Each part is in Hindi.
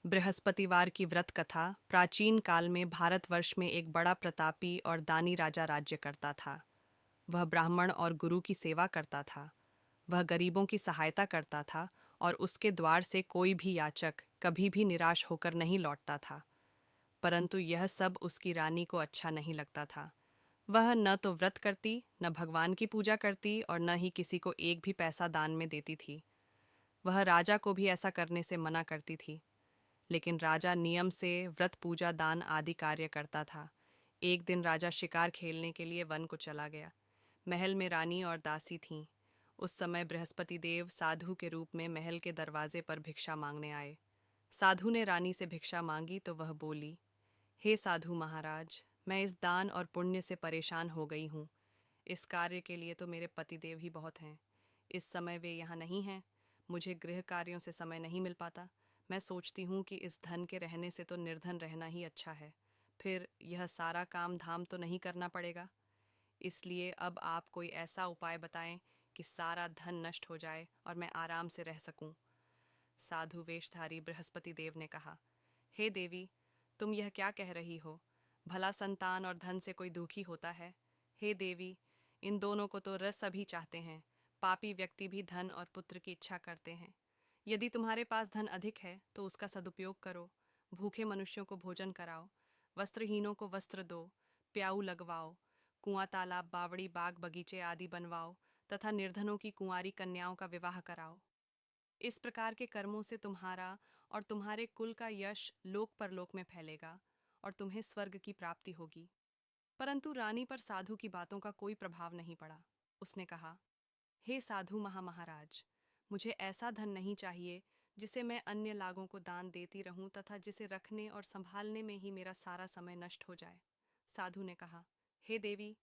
बृहस्पतिवार की व्रत कथा। प्राचीन काल में भारतवर्ष में एक बड़ा प्रतापी और दानी राजा राज्य करता था। वह ब्राह्मण और गुरु की सेवा करता था। वह गरीबों की सहायता करता था और उसके द्वार से कोई भी याचक कभी भी निराश होकर नहीं लौटता था। परंतु यह सब उसकी रानी को अच्छा नहीं लगता था। वह न तो व्रत करती, न भगवान की पूजा करती और न ही किसी को एक भी पैसा दान में देती थी। वह राजा को भी ऐसा करने से मना करती थी। लेकिन राजा नियम से व्रत, पूजा, दान आदि कार्य करता था। एक दिन राजा शिकार खेलने के लिए वन को चला गया। महल में रानी और दासी थीं। उस समय बृहस्पति देव साधु के रूप में महल के दरवाजे पर भिक्षा मांगने आए। साधु ने रानी से भिक्षा मांगी तो वह बोली, हे साधु महाराज, मैं इस दान और पुण्य से परेशान हो गई हूँ। इस कार्य के लिए तो मेरे पतिदेव ही बहुत हैं। इस समय वे यहाँ नहीं हैं। मुझे गृह कार्यों से समय नहीं मिल पाता। मैं सोचती हूँ कि इस धन के रहने से तो निर्धन रहना ही अच्छा है। फिर यह सारा काम धाम तो नहीं करना पड़ेगा। इसलिए अब आप कोई ऐसा उपाय बताएं कि सारा धन नष्ट हो जाए और मैं आराम से रह सकूं। साधु वेशधारी बृहस्पति देव ने कहा, हे देवी, तुम यह क्या कह रही हो? भला संतान और धन से कोई दुखी होता है? हे देवी, इन दोनों को तो रस सभी चाहते हैं। पापी व्यक्ति भी धन और पुत्र की इच्छा करते हैं। यदि तुम्हारे पास धन अधिक है तो उसका सदुपयोग करो। भूखे मनुष्यों को भोजन कराओ, वस्त्रहीनों को वस्त्र दो, प्याऊ लगवाओ, कुआं, तालाब, बावड़ी, बाग, बगीचे आदि बनवाओ तथा निर्धनों की कुंवारी कन्याओं का विवाह कराओ। इस प्रकार के कर्मों से तुम्हारा और तुम्हारे कुल का यश लोक परलोक में फैलेगा और तुम्हें स्वर्ग की प्राप्ति होगी। परंतु रानी पर साधु की बातों का कोई प्रभाव नहीं पड़ा। उसने कहा, हे साधु महाराज, मुझे ऐसा धन नहीं चाहिए जिसे मैं अन्य लागों को दान देती रहूं तथा जिसे रखने और संभालने में ही मेरा सारा समय नष्ट हो जाए। साधु ने कहा, हे देवी,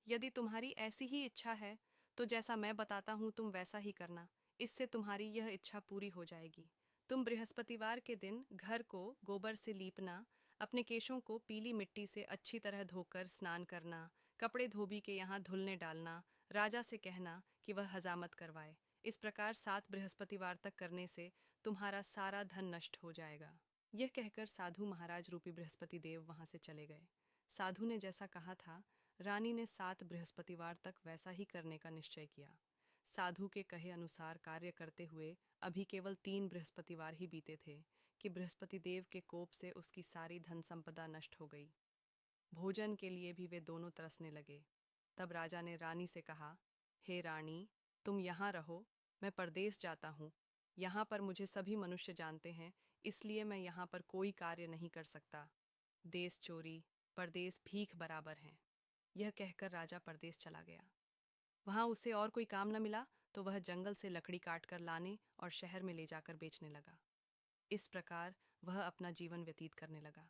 यदि तुम्हारी ऐसी ही इच्छा है तो जैसा मैं बताता हूं तुम वैसा ही करना। इससे तुम्हारी यह इच्छा पूरी हो जाएगी। तुम बृहस्पतिवार के दिन घर को गोबर से लीपना, अपने केशों को पीली मिट्टी से अच्छी तरह धोकर स्नान करना, कपड़े धोबी के यहाँ धुलने डालना, राजा से कहना कि वह हजामत करवाए। इस प्रकार 7 बृहस्पतिवार तक करने से तुम्हारा सारा धन नष्ट हो जाएगा। यह कहकर साधु महाराज रूपी बृहस्पति देव वहां से चले गए। साधु ने जैसा कहा था, रानी ने 7 बृहस्पतिवार तक वैसा ही करने का निश्चय किया। साधु के कहे अनुसार कार्य करते हुए अभी केवल 3 बृहस्पतिवार ही बीते थे कि बृहस्पति देव के कोप से उसकी सारी धन संपदा नष्ट हो गई। भोजन के लिए भी वे दोनों तरसने लगे। तब राजा ने रानी से कहा, हे रानी, तुम यहाँ रहो, मैं परदेश जाता हूँ। यहाँ पर मुझे सभी मनुष्य जानते हैं, इसलिए मैं यहाँ पर कोई कार्य नहीं कर सकता। देश चोरी, परदेश भीख बराबर हैं। यह कहकर राजा परदेश चला गया। वहां उसे और कोई काम न मिला तो वह जंगल से लकड़ी काट कर लाने और शहर में ले जाकर बेचने लगा। इस प्रकार वह अपना जीवन व्यतीत करने लगा।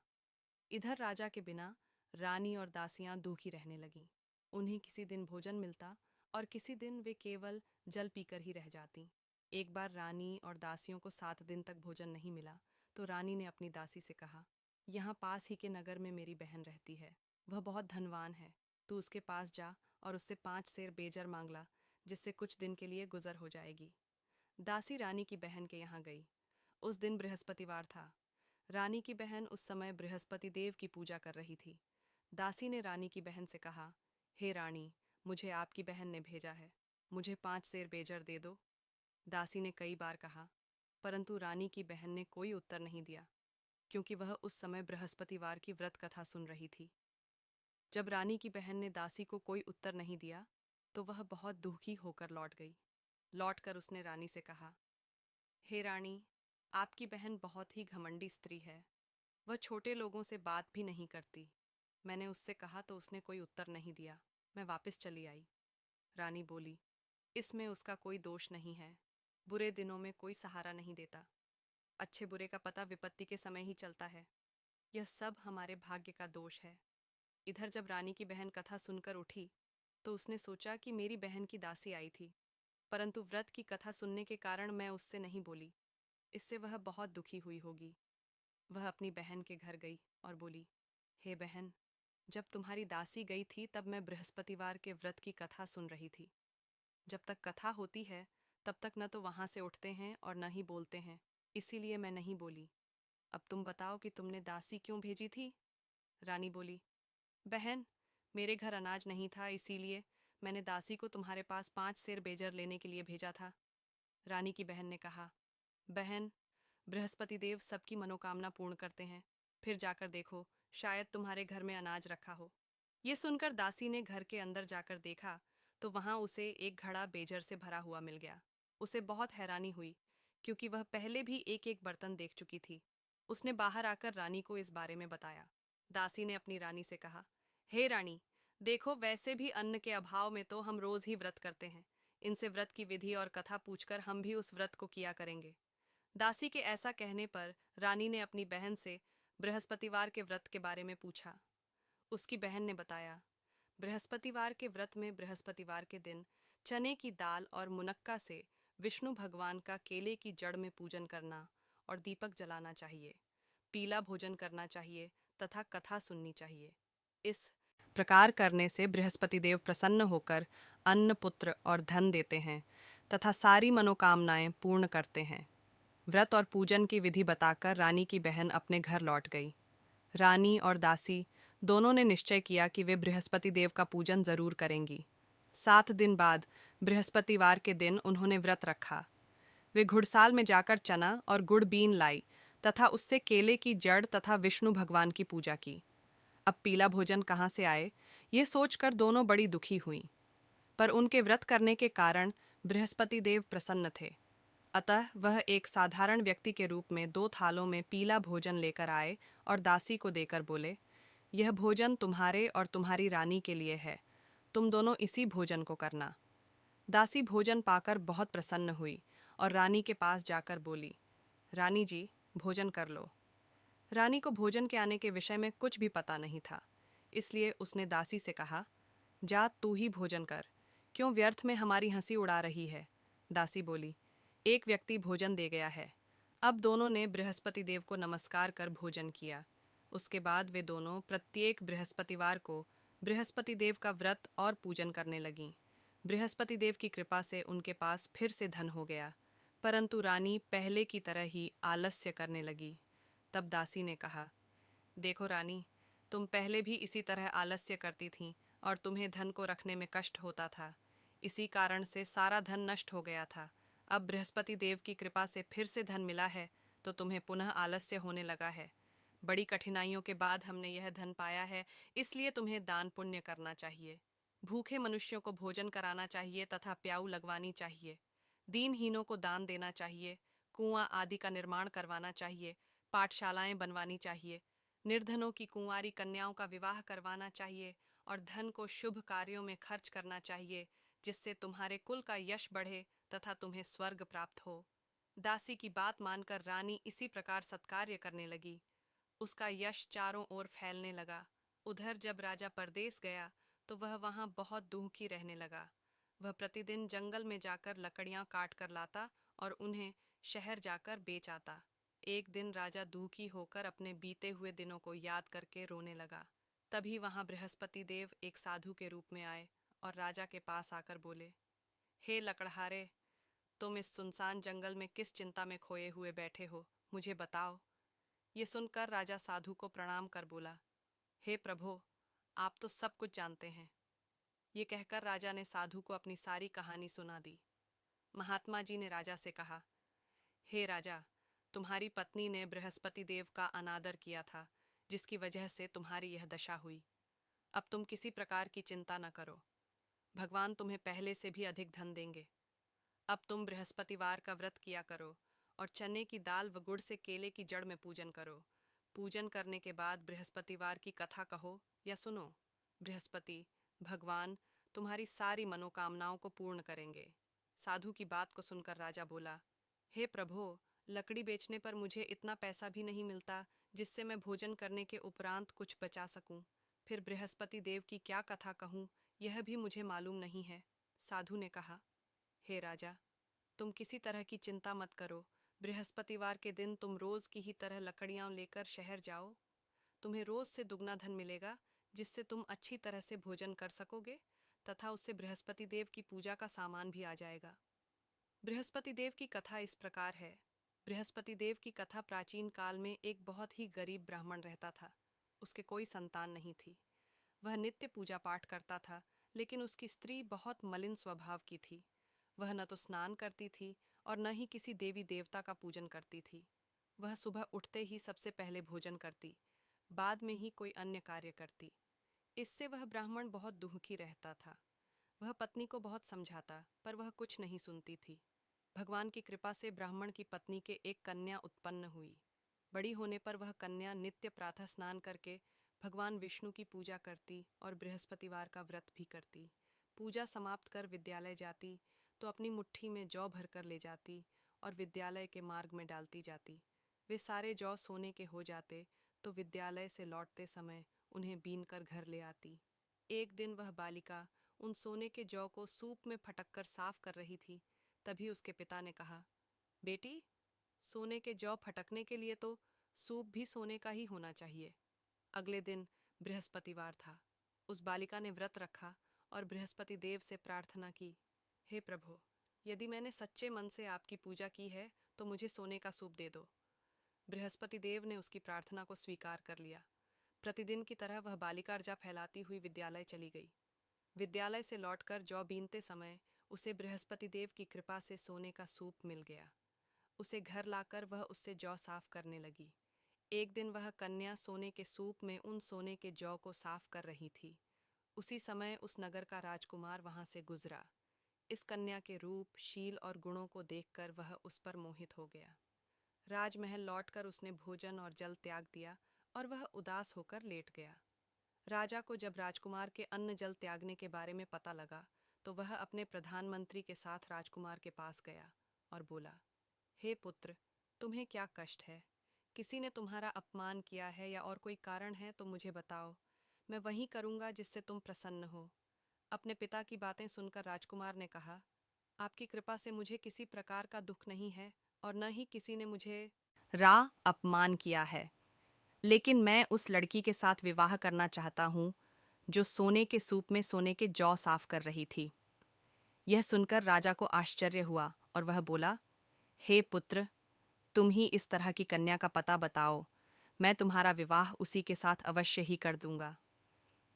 इधर राजा के बिना रानी और दासियां दुखी रहने लगीं। उन्हें किसी दिन भोजन मिलता और किसी दिन वे केवल जल पीकर ही रह जातीं। एक बार रानी और दासियों को 7 दिन तक भोजन नहीं मिला तो रानी ने अपनी दासी से कहा, यहाँ पास ही के नगर में मेरी बहन रहती है। वह बहुत धनवान है। तू उसके पास जा और उससे 5 सेर बेजर मांग ला, जिससे कुछ दिन के लिए गुजर हो जाएगी। दासी रानी की बहन के यहाँ गई। उस दिन बृहस्पतिवार था। रानी की बहन उस समय बृहस्पति देव की पूजा कर रही थी। दासी ने रानी की बहन से कहा, हे रानी, मुझे आपकी बहन ने भेजा है। मुझे 5 सेर बेजर दे दो। दासी ने कई बार कहा, परंतु रानी की बहन ने कोई उत्तर नहीं दिया, क्योंकि वह उस समय बृहस्पतिवार की व्रत कथा सुन रही थी। जब रानी की बहन ने दासी को कोई उत्तर नहीं दिया तो वह बहुत दुखी होकर लौट गई। लौटकर उसने रानी से कहा, हे रानी, आपकी बहन बहुत ही घमंडी स्त्री है। वह छोटे लोगों से बात भी नहीं करती। मैंने उससे कहा तो उसने कोई उत्तर नहीं दिया। मैं वापस चली आई। रानी बोली, इसमें उसका कोई दोष नहीं है। बुरे दिनों में कोई सहारा नहीं देता। अच्छे बुरे का पता विपत्ति के समय ही चलता है। यह सब हमारे भाग्य का दोष है। इधर जब रानी की बहन कथा सुनकर उठी तो उसने सोचा कि मेरी बहन की दासी आई थी, परंतु व्रत की कथा सुनने के कारण मैं उससे नहीं बोली। इससे वह बहुत दुखी हुई होगी। वह अपनी बहन के घर गई और बोली, हे बहन, जब तुम्हारी दासी गई थी तब मैं बृहस्पतिवार के व्रत की कथा सुन रही थी। जब तक कथा होती है तब तक न तो वहां से उठते हैं और न ही बोलते हैं, इसीलिए मैं नहीं बोली। अब तुम बताओ कि तुमने दासी क्यों भेजी थी? रानी बोली, बहन, मेरे घर अनाज नहीं था, इसीलिए मैंने दासी को तुम्हारे पास 5 सेर बेजर लेने के लिए भेजा था। रानी की बहन ने कहा, बहन, बृहस्पति देव सबकी मनोकामना पूर्ण करते हैं। फिर जाकर देखो, शायद तुम्हारे घर में अनाज रखा हो। ये सुनकर दासी ने घर के अंदर जाकर देखा तो वहां उसे एक घड़ा बेजर से भरा हुआ मिल गया। उसे बहुत हैरानी हुई, क्योंकि वह पहले भी एक एक बर्तन देख चुकी थी। उसने बाहर आकर रानी को इस बारे में बताया। दासी ने अपनी रानी से कहा, हे रानी, देखो, वैसे भी अन्न के अभाव में तो हम रोज ही व्रत करते हैं। इनसे व्रत की विधि और कथा पूछकर हम भी उस व्रत को किया करेंगे। दासी के ऐसा कहने पर रानी ने अपनी बहन से बृहस्पतिवार के व्रत के बारे में पूछा। उसकी बहन ने बताया, बृहस्पतिवार के व्रत में बृहस्पतिवार के दिन चने की दाल और मुनक्का से विष्णु भगवान का केले की जड़ में पूजन करना और दीपक जलाना चाहिए। पीला भोजन करना चाहिए तथा कथा सुननी चाहिए। इस प्रकार करने से बृहस्पति देव प्रसन्न होकर अन्न, पुत्र और धन देते हैं तथा सारी मनोकामनाएं पूर्ण करते हैं। व्रत और पूजन की विधि बताकर रानी की बहन अपने घर लौट गई। रानी और दासी दोनों ने निश्चय किया कि वे बृहस्पति देव का पूजन जरूर करेंगी। 7 दिन बाद बृहस्पतिवार के दिन उन्होंने व्रत रखा। वे घुड़साल में जाकर चना और गुड़ बीन लाई तथा उससे केले की जड़ तथा विष्णु भगवान की पूजा की। अब पीला भोजन कहाँ से आए, ये सोचकर दोनों बड़ी दुखी हुईं। पर उनके व्रत करने के कारण बृहस्पति देव प्रसन्न थे। अतः वह एक साधारण व्यक्ति के रूप में 2 थालों में पीला भोजन लेकर आए और दासी को देकर बोले, यह भोजन तुम्हारे और तुम्हारी रानी के लिए है। तुम दोनों इसी भोजन को करना। दासी भोजन पाकर बहुत प्रसन्न हुई और रानी के पास जाकर बोली, रानी जी, भोजन कर लो। रानी को भोजन के आने के विषय में कुछ भी पता नहीं था, इसलिए उसने दासी से कहा, जा तू ही भोजन कर, क्यों व्यर्थ में हमारी हंसी उड़ा रही है। दासी बोली, एक व्यक्ति भोजन दे गया है। अब दोनों ने बृहस्पति देव को नमस्कार कर भोजन किया। उसके बाद वे दोनों प्रत्येक बृहस्पतिवार को बृहस्पति देव का व्रत और पूजन करने लगीं। बृहस्पति देव की कृपा से उनके पास फिर से धन हो गया, परंतु रानी पहले की तरह ही आलस्य करने लगी। तब दासी ने कहा, देखो रानी, तुम पहले भी इसी तरह आलस्य करती थीं और तुम्हें धन को रखने में कष्ट होता था। इसी कारण से सारा धन नष्ट हो गया था। अब बृहस्पति देव की कृपा से फिर से धन मिला है तो तुम्हें पुनः आलस्य होने लगा है। बड़ी कठिनाइयों के बाद हमने यह धन पाया है, इसलिए तुम्हें दान पुण्य करना चाहिए। भूखे मनुष्यों को भोजन कराना चाहिए तथा प्याऊ लगवानी चाहिए। दीनहीनों को दान देना चाहिए। कुआं आदि का निर्माण करवाना चाहिए। पाठशालाएं बनवानी चाहिए। निर्धनों की कुंवारी कन्याओं का विवाह करवाना चाहिए और धन को शुभ कार्यों में खर्च करना चाहिए, जिससे तुम्हारे कुल का यश बढ़े तथा तुम्हें स्वर्ग प्राप्त हो। दासी की बात मानकर रानी इसी प्रकार सत्कार्य करने लगी। उसका यश चारों ओर फैलने लगा। उधर जब राजा परदेश गया तो वह वहां बहुत दुखी रहने लगा। वह प्रतिदिन जंगल में जाकर लकड़ियां काट कर लाता और उन्हें शहर जाकर बेच आता। एक दिन राजा दुखी होकर अपने बीते हुए दिनों को याद करके रोने लगा। तभी वहां बृहस्पति देव एक साधु के रूप में आए और राजा के पास आकर बोले, हे लकड़हारे, तुम इस सुनसान जंगल में किस चिंता में खोए हुए बैठे हो, मुझे बताओ। ये सुनकर राजा साधु को प्रणाम कर बोला, हे प्रभो, आप तो सब कुछ जानते हैं। ये कहकर राजा ने साधु को अपनी सारी कहानी सुना दी। महात्मा जी ने राजा से कहा, हे राजा, तुम्हारी पत्नी ने बृहस्पति देव का अनादर किया था, जिसकी वजह से तुम्हारी यह दशा हुई। अब तुम किसी प्रकार की चिंता न करो, भगवान तुम्हें पहले से भी अधिक धन देंगे। अब तुम बृहस्पतिवार का व्रत किया करो और चने की दाल व गुड़ से केले की जड़ में पूजन करो। पूजन करने के बाद बृहस्पतिवार की कथा कहो या सुनो। बृहस्पति भगवान तुम्हारी सारी मनोकामनाओं को पूर्ण करेंगे। साधु की बात को सुनकर राजा बोला, हे प्रभो, लकड़ी बेचने पर मुझे इतना पैसा भी नहीं मिलता जिससे मैं भोजन करने के उपरांत कुछ बचा सकूं। फिर बृहस्पति देव की क्या कथा कहूं, यह भी मुझे मालूम नहीं है। साधु ने कहा, हे राजा, तुम किसी तरह की चिंता मत करो। बृहस्पतिवार के दिन तुम रोज की ही तरह लकड़ियां लेकर शहर जाओ। तुम्हें रोज से दुगना धन मिलेगा, जिससे तुम अच्छी तरह से भोजन कर सकोगे तथा उससे बृहस्पति देव की पूजा का सामान भी आ जाएगा। बृहस्पति देव की कथा इस प्रकार है। बृहस्पति देव की कथा प्राचीन काल में एक बहुत ही गरीब ब्राह्मण रहता था। उसके कोई संतान नहीं थी। वह नित्य पूजा पाठ करता था, लेकिन उसकी स्त्री बहुत मलिन स्वभाव की थी। वह न तो स्नान करती थी और न ही किसी देवी देवता का पूजन करती थी। वह सुबह उठते ही सबसे पहले भोजन करती, बाद में ही कोई अन्य कार्य करती। इससे वह ब्राह्मण बहुत दुखी रहता था। वह पत्नी को बहुत समझाता, पर वह कुछ नहीं सुनती थी। भगवान की कृपा से ब्राह्मण की पत्नी के एक कन्या उत्पन्न हुई। बड़ी होने पर वह कन्या नित्य प्रातः स्नान करके भगवान विष्णु की पूजा करती और बृहस्पतिवार का व्रत भी करती। पूजा समाप्त कर विद्यालय जाती तो अपनी मुट्ठी में जौ भरकर ले जाती और विद्यालय के मार्ग में डालती जाती। वे सारे जौ सोने के हो जाते तो विद्यालय से लौटते समय उन्हें बीन कर घर ले आती। एक दिन वह बालिका उन सोने के जौ को सूप में फटक कर साफ कर रही थी। तभी उसके पिता ने कहा, बेटी, सोने के जौ फटकने के लिए तो सूप भी सोने का ही होना चाहिए। अगले दिन बृहस्पतिवार था। उस बालिका ने व्रत रखा और बृहस्पति देव से प्रार्थना की, हे प्रभु, यदि मैंने सच्चे मन से आपकी पूजा की है तो मुझे सोने का सूप दे दो। बृहस्पति देव ने उसकी प्रार्थना को स्वीकार कर लिया। प्रतिदिन की तरह वह बालिका अर्जा फैलाती हुई विद्यालय चली गई। विद्यालय से लौटकर जौ बीनते समय उसे बृहस्पति देव की कृपा से सोने का सूप मिल गया। उसे घर लाकर वह उससे जौ साफ करने लगी। एक दिन वह कन्या सोने के सूप में उन सोने के जौ को साफ कर रही थी। उसी समय उस नगर का राजकुमार वहां से गुजरा। इस कन्या के रूप, शील और गुणों को देखकर वह उस पर मोहित हो गया। राजमहल लौटकर उसने भोजन और जल त्याग दिया और वह उदास होकर लेट गया। राजा को जब राजकुमार के अन्न जल त्यागने के बारे में पता लगा तो वह अपने प्रधानमंत्री के साथ राजकुमार के पास गया और बोला, हे पुत्र, तुम्हें क्या कष्ट है? किसी ने तुम्हारा अपमान किया है या और कोई कारण है तो मुझे बताओ। मैं वही करूंगा जिससे तुम प्रसन्न हो। अपने पिता की बातें सुनकर राजकुमार ने कहा, आपकी कृपा से मुझे किसी प्रकार का दुख नहीं है और न ही किसी ने मुझे अपमान किया है। लेकिन मैं उस लड़की के साथ विवाह करना चाहता हूँ जो सोने के सूप में सोने के जौ साफ कर रही थी। यह सुनकर राजा को आश्चर्य हुआ और वह बोला, हे पुत्र, तुम ही इस तरह की कन्या का पता बताओ। मैं तुम्हारा विवाह उसी के साथ अवश्य ही कर दूंगा।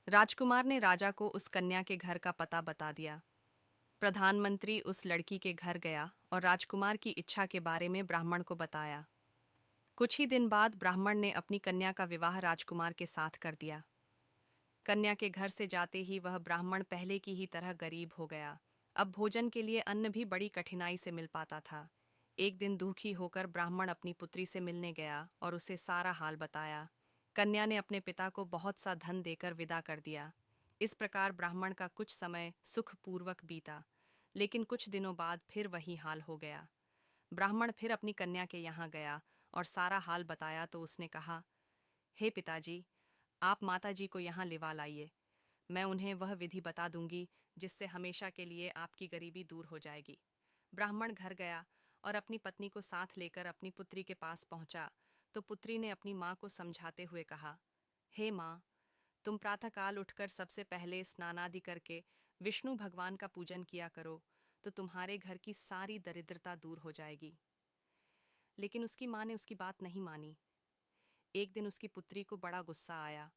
राजकुमार ने राजा को उस कन्या के घर का पता बता दिया। प्रधानमंत्री उस लड़की के घर गया और राजकुमार की इच्छा के बारे में ब्राह्मण को बताया। कुछ ही दिन बाद ब्राह्मण ने अपनी कन्या का विवाह राजकुमार के साथ कर दिया। कन्या के घर से जाते ही वह ब्राह्मण पहले की ही तरह गरीब हो गया। अब भोजन के लिए अन्न भी बड़ी कठिनाई से मिल पाता था। एक दिन दुखी होकर ब्राह्मण अपनी पुत्री से मिलने गया और उसे सारा हाल बताया। कन्या ने अपने पिता को बहुत सा धन देकर विदा कर दिया। इस प्रकार ब्राह्मण का कुछ समय सुखपूर्वक बीता, लेकिन कुछ दिनों बाद फिर वही हाल हो गया। ब्राह्मण फिर अपनी कन्या के यहाँ गया और सारा हाल बताया तो उसने कहा, हे पिताजी, आप माताजी को यहाँ लिवा लाइए। मैं उन्हें वह विधि बता दूंगी जिससे हमेशा के लिए आपकी गरीबी दूर हो जाएगी। ब्राह्मण घर गया और अपनी पत्नी को साथ लेकर अपनी पुत्री के पास पहुंचा तो पुत्री ने अपनी माँ को समझाते हुए कहा, हे माँ, तुम प्रातःकाल उठकर सबसे पहले स्नानादि करके विष्णु भगवान का पूजन किया करो तो तुम्हारे घर की सारी दरिद्रता दूर हो जाएगी। लेकिन उसकी माँ ने उसकी बात नहीं मानी। एक दिन उसकी पुत्री को बड़ा गुस्सा आया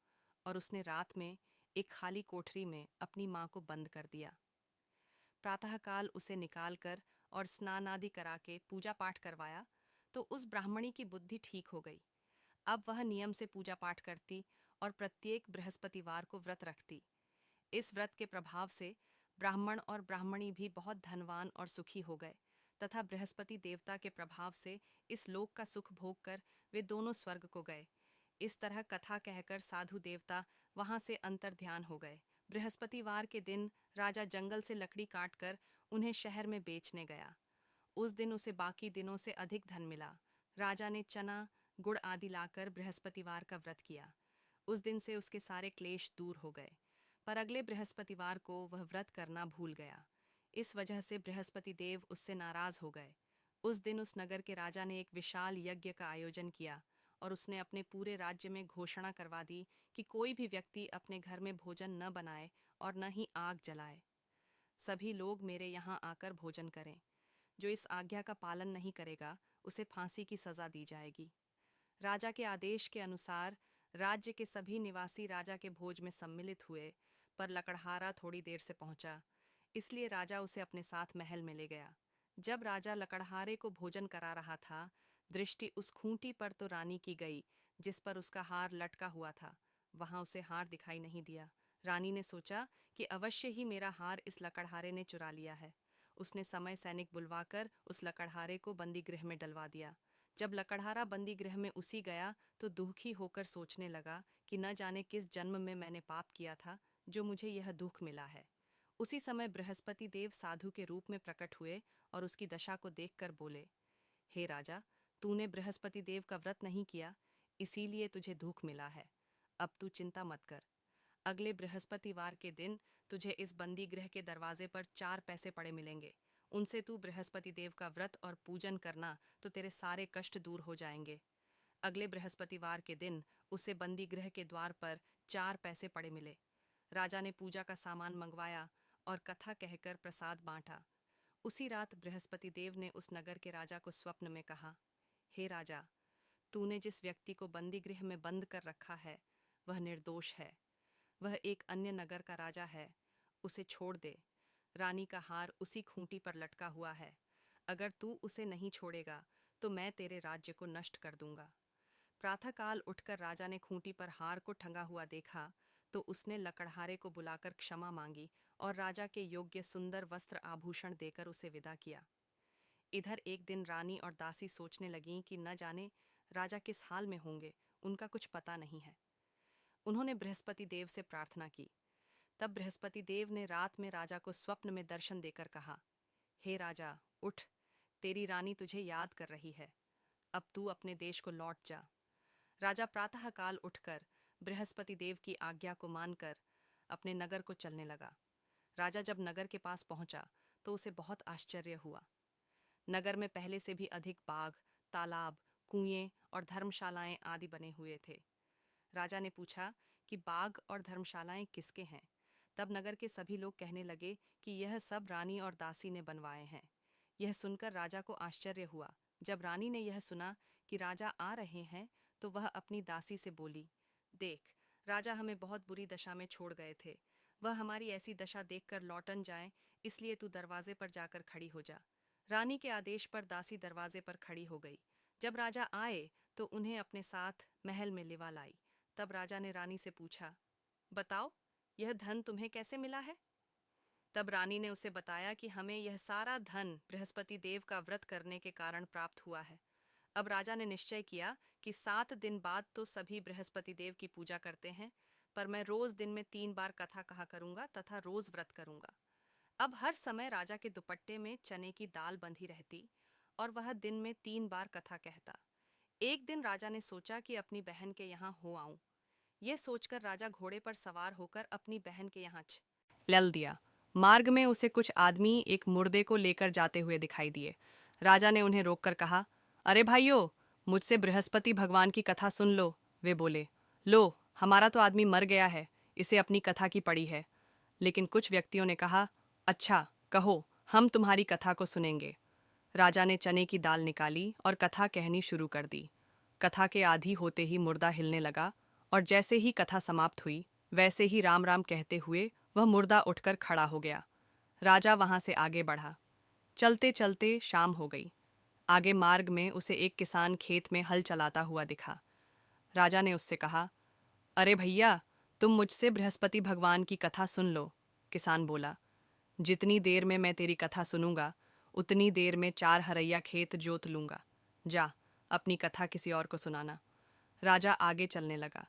और उसने रात में एक खाली कोठरी में अपनी माँ को बंद कर दिया। प्रातःकाल उसे निकालकर और स्नान आदि करा के पूजा पाठ करवाया तो उस ब्राह्मणी की बुद्धि ठीक हो गई। अब वह नियम से पूजा पाठ करती और प्रत्येक बृहस्पतिवार को व्रत रखती। इस व्रत के प्रभाव से ब्राह्मण और ब्राह्मणी भी बहुत धनवान और सुखी हो गए तथा बृहस्पति देवता के प्रभाव से इस लोक का सुख भोग कर वे दोनों स्वर्ग को गए। इस तरह कथा कहकर साधु देवता वहां से अंतर्ध्यान हो गए। बृहस्पतिवार के दिन राजा जंगल से लकड़ी काटकर उन्हें शहर में बेचने गया। उस दिन उसे बाकी दिनों से अधिक धन मिला। राजा ने चना, गुड़ आदि लाकर बृहस्पतिवार का व्रत किया। उस दिन से उसके सारे क्लेश दूर हो गए। पर अगले बृहस्पतिवार को वह व्रत करना भूल गया। इस वजह से बृहस्पति देव उससे नाराज हो गए। उस दिन उस नगर के राजा ने एक विशाल यज्ञ का आयोजन किया और उसने अपने पूरे राज्य में घोषणा करवा दी कि कोई भी व्यक्ति अपने घर में भोजन न बनाए और न ही आग जलाए। सभी लोग मेरे यहाँ आकर भोजन करें। जो इस आज्ञा का पालन नहीं करेगा उसे फांसी की सजा दी जाएगी। राजा के आदेश के अनुसार राज्य के सभी निवासी राजा के भोज में सम्मिलित हुए, पर लकड़हारा थोड़ी देर से पहुंचा, इसलिए राजा उसे अपने साथ महल में ले गया। जब राजा लकड़हारे को भोजन करा रहा था, दृष्टि उस खूंटी पर तो रानी की गई जिस पर उसका हार लटका हुआ था। वहां उसे हार दिखाई नहीं दिया। रानी ने सोचा कि अवश्य ही मेरा हार इस लकड़हारे ने चुरा लिया है। उसने समय सैनिक बुलवाकर उस लकड़हारे को बंदी गृह में डलवा दिया। जब लकड़हारा बंदी गृह में उसी गया तो दुखी होकर सोचने लगा कि न जाने किस जन्म में मैंने पाप किया था जो मुझे यह दुख मिला है। उसी समय बृहस्पति देव साधु के रूप में प्रकट हुए और उसकी दशा को देखकर बोले, हे राजा, तूने बृहस्पति देव का व्रत नहीं किया, इसीलिए तुझे दुख मिला है। अब तू चिंता मत कर। अगले बृहस्पतिवार के दिन तुझे इस बंदी गृह के दरवाजे पर 4 पैसे पड़े मिलेंगे। उनसे तू बृहस्पति देव का व्रत और पूजन करना तो तेरे सारे कष्ट दूर हो जाएंगे। अगले बृहस्पतिवार के दिन उसे बंदी गृह के द्वार पर 4 पैसे पड़े मिले। राजा ने पूजा का सामान मंगवाया और कथा कहकर प्रसाद बांटा। उसी रात बृहस्पति देव ने उस नगर के राजा को स्वप्न में कहा, हे राजा, तूने जिस व्यक्ति को बंदी गृह में बंद कर रखा है वह निर्दोष है। वह एक अन्य नगर का राजा है, उसे छोड़ दे। रानी का हार उसी खूंटी पर लटका हुआ है। अगर तू उसे नहीं छोड़ेगा तो मैं तेरे राज्य को नष्ट कर दूंगा। प्रातःकाल उठकर राजा ने खूंटी पर हार को टंगा हुआ देखा तो उसने लकड़हारे को बुलाकर क्षमा मांगी और राजा के योग्य सुंदर वस्त्र आभूषण देकर उसे विदा किया। इधर एक दिन रानी और दासी सोचने लगीं कि न जाने राजा किस हाल में होंगे, उनका कुछ पता नहीं है। उन्होंने बृहस्पति देव से प्रार्थना की। तब बृहस्पति देव ने रात में राजा को स्वप्न में दर्शन देकर कहा, हे राजा, उठ, तेरी रानी तुझे याद कर रही है। अब तू अपने देश को लौट जा। राजा प्रातःकाल उठकर बृहस्पति देव की आज्ञा को मानकर अपने नगर को चलने लगा। राजा जब नगर के पास पहुंचा तो उसे बहुत आश्चर्य हुआ। नगर में पहले से भी अधिक बाग, तालाब, कुएं और धर्मशालाएं आदि बने हुए थे। राजा ने पूछा कि बाग और धर्मशालाएं किसके हैं। तब नगर के सभी लोग कहने लगे कि यह सब रानी और दासी ने बनवाए हैं। यह सुनकर राजा को आश्चर्य हुआ। जब रानी ने यह सुना कि राजा आ रहे हैं तो वह अपनी दासी से बोली, देख, राजा हमें बहुत बुरी दशा में छोड़ गए थे। वह हमारी ऐसी दशा देखकर लौटन जाए, इसलिए तू दरवाजे पर जाकर खड़ी हो जा। रानी के आदेश पर दासी दरवाजे पर खड़ी हो गई। जब राजा आए तो उन्हें अपने साथ महल में लिवा लाई। तब राजा ने रानी से पूछा, बताओ, यह धन तुम्हें कैसे मिला है? तब रानी ने उसे बताया कि हमें यह सारा धन बृहस्पति देव का व्रत करने के कारण प्राप्त हुआ है। अब राजा ने निश्चय किया कि 7 दिन बाद तो सभी बृहस्पति देव की पूजा करते हैं, पर मैं रोज दिन में 3 बार कथा कहा करूंगा तथा रोज व्रत करूंगा। अब हर समय राजा के दुपट्टे में चने की दाल बंधी रहती और वह दिन में 3 बार कथा कहता। एक दिन राजा ने सोचा कि अपनी बहन के यहाँ हो आऊं। यह सोचकर राजा घोड़े पर सवार होकर अपनी बहन के यहाँ चल दिया। मार्ग में उसे कुछ आदमी एक मुर्दे को लेकर जाते हुए दिखाई दिए। राजा ने उन्हें रोककर कहा, अरे भाइयों, मुझसे बृहस्पति भगवान की कथा सुन लो। वे बोले, लो, हमारा तो आदमी मर गया है, इसे अपनी कथा की पड़ी है। लेकिन कुछ व्यक्तियों ने कहा, अच्छा, कहो, हम तुम्हारी कथा को सुनेंगे। राजा ने चने की दाल निकाली और कथा कहनी शुरू कर दी। कथा के आधी होते ही मुर्दा हिलने लगा और जैसे ही कथा समाप्त हुई वैसे ही राम राम कहते हुए वह मुर्दा उठकर खड़ा हो गया। राजा वहां से आगे बढ़ा। चलते चलते शाम हो गई। आगे मार्ग में उसे एक किसान खेत में हल चलाता हुआ दिखा। राजा ने उससे कहा, अरे भैया, तुम मुझसे बृहस्पति भगवान की कथा सुन लो। किसान बोला, जितनी देर में मैं तेरी कथा सुनूंगा उतनी देर में 4 हरैया खेत जोत लूंगा। जा, अपनी कथा किसी और को सुनाना। राजा आगे चलने लगा।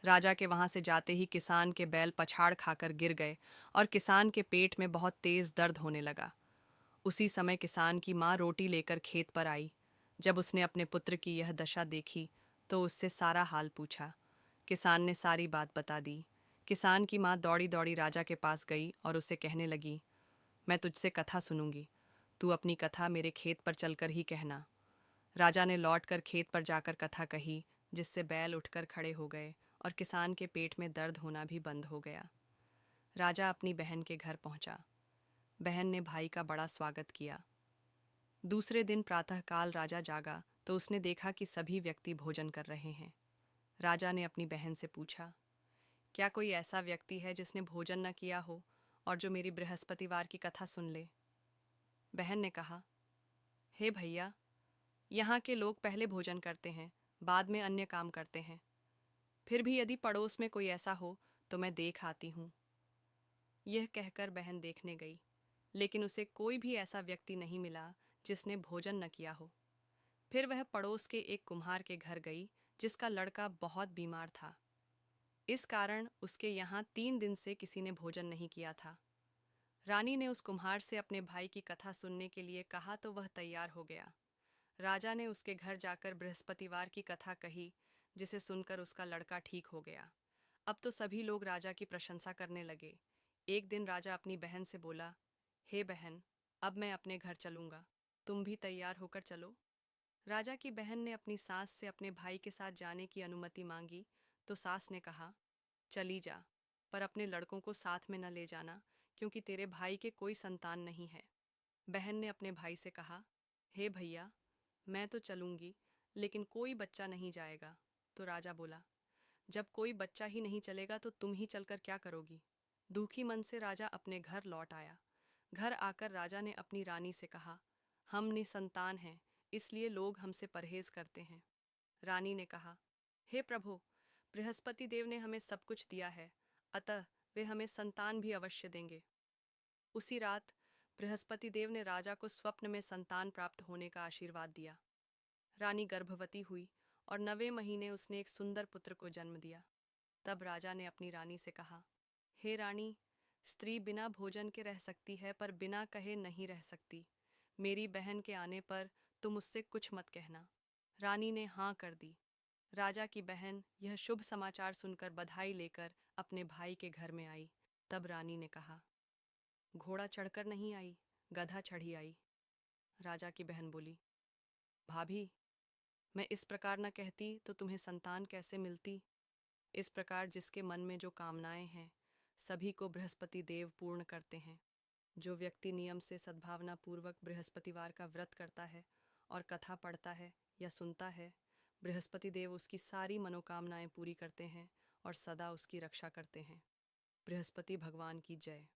राजा के वहां से जाते ही किसान के बैल पछाड़ खाकर गिर गए और किसान के पेट में बहुत तेज दर्द होने लगा। उसी समय किसान की माँ रोटी लेकर खेत पर आई। जब उसने अपने पुत्र की यह दशा देखी तो उससे सारा हाल पूछा। किसान ने सारी बात बता दी। किसान की माँ दौड़ी दौड़ी राजा के पास गई और उसे कहने लगी, मैं तुझसे कथा सुनूंगी, तू अपनी कथा मेरे खेत पर चलकर ही कहना। राजा ने लौटकर खेत पर जाकर कथा कही, जिससे बैल उठकर खड़े हो गए और किसान के पेट में दर्द होना भी बंद हो गया। राजा अपनी बहन के घर पहुंचा। बहन ने भाई का बड़ा स्वागत किया। दूसरे दिन प्रातःकाल राजा जागा तो उसने देखा कि सभी व्यक्ति भोजन कर रहे हैं। राजा ने अपनी बहन से पूछा, क्या कोई ऐसा व्यक्ति है जिसने भोजन न किया हो और जो मेरी बृहस्पतिवार की कथा सुन ले? बहन ने कहा, हे भैया, यहाँ के लोग पहले भोजन करते हैं, बाद में अन्य काम करते हैं। फिर भी यदि पड़ोस में कोई ऐसा हो तो मैं देख आती हूँ। यह कहकर बहन देखने गई, लेकिन उसे कोई भी ऐसा व्यक्ति नहीं मिला जिसने भोजन न किया हो। फिर वह पड़ोस के एक कुम्हार के घर गई जिसका लड़का बहुत बीमार था। इस कारण उसके यहाँ 3 दिन से किसी ने भोजन नहीं किया था। रानी ने उस कुम्हार से अपने भाई की कथा सुनने के लिए कहा तो वह तैयार हो गया। राजा ने उसके घर जाकर बृहस्पतिवार की कथा कही, जिसे सुनकर उसका लड़का ठीक हो गया। अब तो सभी लोग राजा की प्रशंसा करने लगे। एक दिन राजा अपनी बहन से बोला, हे बहन, अब मैं अपने घर चलूंगा, तुम भी तैयार होकर चलो। राजा की बहन ने अपनी सास से अपने भाई के साथ जाने की अनुमति मांगी तो सास ने कहा, चली जा, पर अपने लड़कों को साथ में न ले जाना, क्योंकि तेरे भाई के कोई संतान नहीं है। बहन ने अपने भाई से कहा, हे भैया, मैं तो चलूंगी, लेकिन कोई बच्चा नहीं जाएगा। तो राजा बोला, जब कोई बच्चा ही नहीं चलेगा तो तुम ही चलकर क्या करोगी? दुखी मन से राजा अपने घर लौट आया। घर आकर राजा ने अपनी रानी से कहा, हम निसंतान हैं, इसलिए लोग हमसे परहेज करते हैं। रानी ने कहा, हे प्रभु, बृहस्पति देव ने हमें सब कुछ दिया है, अतः वे हमें संतान भी अवश्य देंगे। उसी रात बृहस्पति देव ने राजा को स्वप्न में संतान प्राप्त होने का आशीर्वाद दिया। रानी गर्भवती हुई और 9वें महीने उसने एक सुंदर पुत्र को जन्म दिया। तब राजा ने अपनी रानी से कहा, हे रानी, स्त्री बिना भोजन के रह सकती है पर बिना कहे नहीं रह सकती। मेरी बहन के आने पर तुम उससे कुछ मत कहना। रानी ने हाँ कर दी। राजा की बहन यह शुभ समाचार सुनकर बधाई लेकर अपने भाई के घर में आई। तब रानी ने कहा, घोड़ा चढ़कर नहीं आई, गधा चढ़ी आई। राजा की बहन बोली, भाभी, मैं इस प्रकार न कहती तो तुम्हें संतान कैसे मिलती? इस प्रकार जिसके मन में जो कामनाएं हैं, सभी को बृहस्पति देव पूर्ण करते हैं। जो व्यक्ति नियम से सद्भावना पूर्वक बृहस्पतिवार का व्रत करता है और कथा पढ़ता है या सुनता है, बृहस्पति देव उसकी सारी मनोकामनाएं पूरी करते हैं और सदा उसकी रक्षा करते हैं। बृहस्पति भगवान की जय।